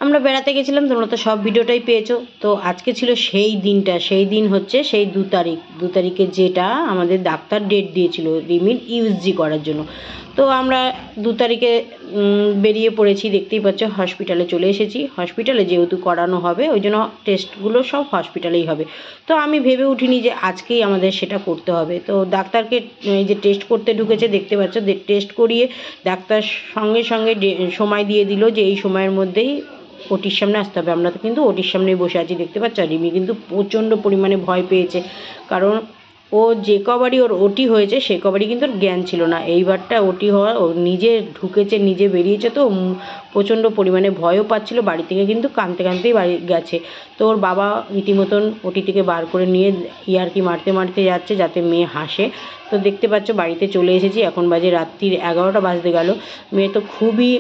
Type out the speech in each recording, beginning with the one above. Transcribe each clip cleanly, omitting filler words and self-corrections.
আমরা বেড়াতে গেছিলাম, তোমরা তো সব ভিডিওটাই পেয়েছো। তো আজকে ছিল সেই দিনটা, সেই দিন হচ্ছে সেই 2 তারিখ। 2 তারিখে যেটা আমাদের ডাক্তার ডেট দিয়েছিল রিমির ইউএসজি করার জন্য। তো আমরা 2 তারিখে বেরিয়ে পড়েছি, দেখতেই পাচ্ছ হসপিটালে চলে এসেছি। হসপিটালে যেহেতু করানো হবে ওই জন্য টেস্টগুলো সব হসপিটালেই হবে। তো আমি ভেবে উঠিনি যে আজকেই আমাদের সেটা করতে হবে। তো ডাক্তারকে এই যে টেস্ট করতে ঢুকেছে দেখতে পাচ্ছ, টেস্ট করিয়ে ডাক্তার সঙ্গে সঙ্গে সময় দিয়ে দিল যে এই সময়ের মধ্যেই ওটির সামনে আসতে হবে। আমরা তো কিন্তু ওটির সামনেই বসে আছি, দেখতে পাচ্ছ। আর রিমি কিন্তু প্রচণ্ড পরিমাণে ভয় পেয়েছে, কারণ ও যে কবারই ওর ওটি হয়েছে সে কবারই কিন্তু ওর জ্ঞান ছিল না। এইবারটা ওটি হওয়া ও নিজে ঢুকেছে, নিজে বেরিয়েছে, তো প্রচণ্ড পরিমাণে ভয়ও পাচ্ছিল। বাড়ি থেকে কিন্তু কাঁদতে কাঁদতেই বাড়ি গেছে। তো ওর বাবা রীতিমতন ওটি থেকে বার করে নিয়ে ইয়ার্কি মারতে মারতে যাচ্ছে যাতে মেয়ে হাসে। তো দেখতে পাচ্ছ বাড়িতে চলে এসেছি, এখন বাজে রাত্রির 11টা বাজতে গেল। মেয়ে তো খুবই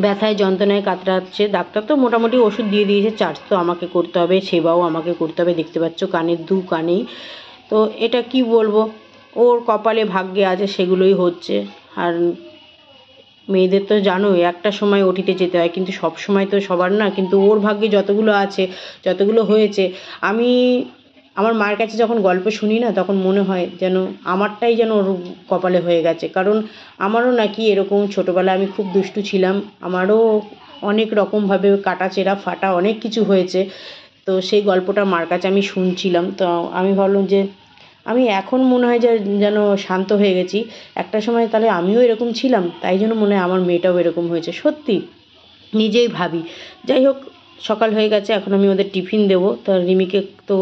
ব্যথায় যন্ত্রণায় কাতরাচ্ছে। ডাক্তার তো মোটামুটি ওষুধ দিয়ে দিয়েছে, চার্জ তো আমাকে করতে হবে, সেবাও আমাকে করতে হবে। দেখতে পাচ্ছ কানের 2 কানেই। তো এটা কি বলবো, ওর কপালে ভাগ্যে আছে সেগুলোই হচ্ছে। আর মেয়েদের তো জানোই একটা সময় ওটিতে যেতে হয়, কিন্তু সব সময় তো সবার না। কিন্তু ওর ভাগ্যে যতগুলো আছে, যতগুলো হয়েছে, আমি আমার মায়ের কাছে যখন গল্প শুনি না তখন মনে হয় যেন আমারটাই যেন ওর কপালে হয়ে গেছে। কারণ আমারও নাকি এরকম ছোটোবেলায় আমি খুব দুষ্টু ছিলাম, আমারও অনেক রকমভাবে কাটাচেরা ফাটা অনেক কিছু হয়েছে। তো সেই গল্পটা মার কাছে আমি শুনছিলাম। তো আমি ভাবলাম যে আমি এখন মনে হয় যে যেন শান্ত হয়ে গেছি। একটা সময় তাহলে আমিও এরকম ছিলাম, তাই জন্য মনে হয় আমার মেয়েটাও এরকম হয়েছে। সত্যি নিজেই ভাবি। যাই হোক, সকাল হয়ে গেছে, এখন আমি ওদের টিফিন দেবো। তো রিমিকে তো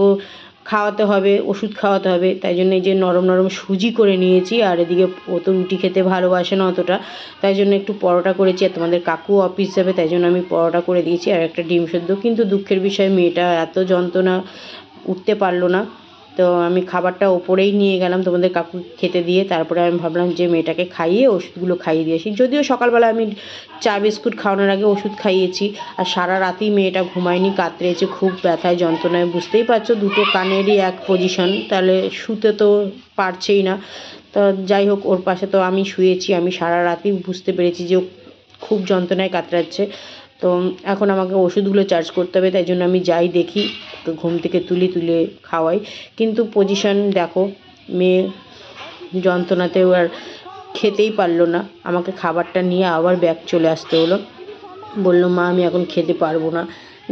খাওয়াতে হবে, ওষুধ খাওয়াতে হবে, তাই জন্য এই যে নরম নরম সুজি করে নিয়েছি। আর এদিকে ও তো রুটি খেতে ভালোবাসে না অতটা, তাই জন্য একটু পরোটা করেছি। আর তোমাদের কাকু অফিস যাবে তাই জন্য আমি পরোটা করে দিয়েছি, আর একটা ডিম সেদ্ধ। কিন্তু দুঃখের বিষয় মেয়েটা এত যন্ত্রণা, উঠতে পারলো না। তো আমি খাবারটা ওপরেই নিয়ে গেলাম তোমাদের কাকু খেতে দিয়ে। তারপরে আমি ভাবলাম যে মেয়েটাকে খাইয়ে ওষুধগুলো খাইয়ে দিয়ে আসি। যদিও সকালবেলা আমি চা বিস্কুট খাওয়ানোর আগে ওষুধ খাইয়েছি। আর সারা রাতেই মেয়েটা ঘুমায়নি, কাতরেছে খুব ব্যথায় যন্ত্রণায়। বুঝতেই পারছো 2টো কানেরই এক পজিশন, তাহলে শুতে তো পারছেই না। তো যাই হোক, ওর পাশে তো আমি শুয়েছি। আমি সারা রাতেই বুঝতে পেরেছি যে ও খুব যন্ত্রণায় কাতরাচ্ছে। তো এখন আমাকে ওষুধগুলো চার্জ করতে হবে, তাই জন্য আমি যাই দেখি, তো ঘুম থেকে তুলে খাওয়াই। কিন্তু পজিশন দেখো, মেয়ে যন্ত্রণাতেও আর খেতেই পারলো না। আমাকে খাবারটা নিয়ে আবার ব্যাক চলে আসতে হলো। বললো মা আমি এখন খেতে পারবো না।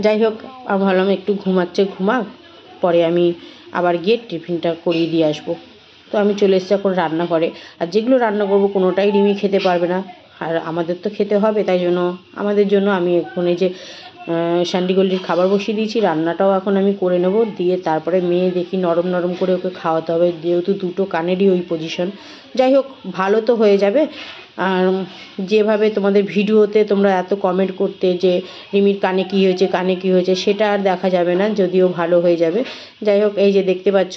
যাই হোক, আমি ভাবলাম একটু ঘুমাচ্ছে ঘুমাক, পরে আমি আবার গিয়ে টিফিনটা করিয়ে দিয়ে আসবো। তো আমি চলে এসেছি এখন রান্নাঘরে। আর যেগুলো রান্না করবো কোনোটাই রিমি খেতে পারবে না, আর আমাদের তো খেতে হবে। তাই জন্য আমাদের জন্য আমি এখন এই যে স্যান্ডিগোল্ডির খাবার বসিয়ে দিয়েছি। রান্নাটাও এখন আমি করে নেব, দিয়ে তারপরে মেয়ে দেখি নরম নরম করে ওকে খাওয়াতে হবে, যেহেতু 2টো কানেরই ওই পজিশন। যাই হোক, ভালো তো হয়ে যাবে। আর যেভাবে তোমাদের ভিডিওতে তোমরা এত কমেন্ট করতে যে রিমির কানে কী হয়েছে, কানে কী হয়েছে, সেটা আর দেখা যাবে না, যদিও ভালো হয়ে যাবে। যাই হোক, এই যে দেখতে পাচ্ছ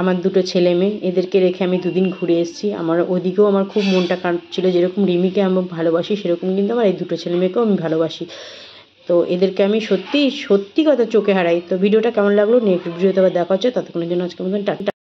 আমার 2টো ছেলে মেয়ে, এদেরকে রেখে আমি 2 দিন ঘুরে এসেছি। আমার ওদিকেও আমার খুব মনটা কাঁদছিল, যেরকম রিমিকে আমি ভালোবাসি সেরকম কিন্তু আমার এই 2টো ছেলে মেয়েকেও আমি ভালোবাসি। তো এদেরকে আমি সত্যি সত্যি কথা চোখে হারাই। তো ভিডিওটা কেমন লাগলো, নেক্সট ভিডিওতে আবার দেখা হচ্ছে। ততক্ষণের জন্য আজকের মতন টাটা।